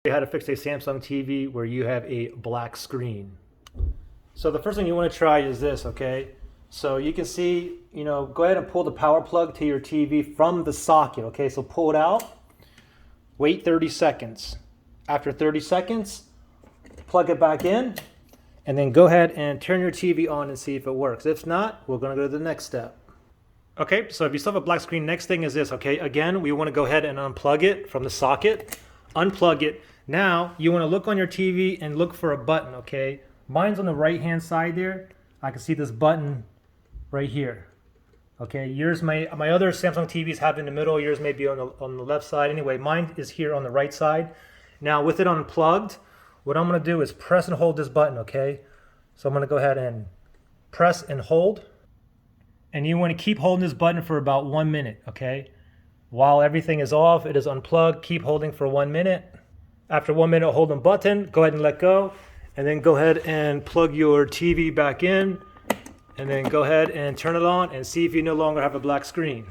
How to fix a Samsung TV where you have a black screen. So the first thing you want to try is this, okay? So you can see, go ahead and pull the power plug to your TV from the socket, okay? So pull it out, wait 30 seconds. After 30 seconds, plug it back in, and then go ahead and turn your TV on and see if it works. If not, we're gonna go to the next step. Okay, so if you still have a black screen, next thing is this, okay? Again, we wanna go ahead and unplug it from the socket, unplug it. Now, you wanna look on your TV and look for a button, okay? Mine's on the right-hand side there. I can see this button right here. Okay, yours my other Samsung TVs have it in the middle. Yours may be on the left side. Anyway, mine is here on the right side. Now, with it unplugged, what I'm gonna do is press and hold this button, okay? So I'm gonna go ahead and press and hold. And you wanna keep holding this button for about 1 minute, okay? While everything is off, it is unplugged, keep holding for 1 minute. After 1 minute, hold the button, go ahead and let go. And then go ahead and plug your TV back in. And then go ahead and turn it on and see if you no longer have a black screen.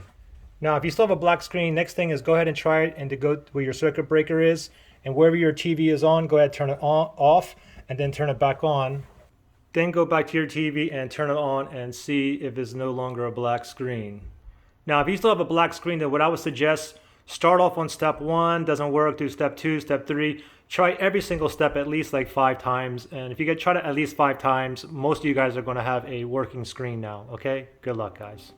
Now, if you still have a black screen, next thing is go ahead and try it and to go where your circuit breaker is. And wherever your TV is on, go ahead and turn it off and then turn it back on. Then go back to your TV and turn it on and see if it's no longer a black screen. Now, if you still have a black screen, then what I would suggest, start off on step 1, doesn't work, do step 2, step 3. Try every single step at least like 5 times. And if you get tried it at least 5 times, most of you guys are going to have a working screen now. Okay? Good luck, guys.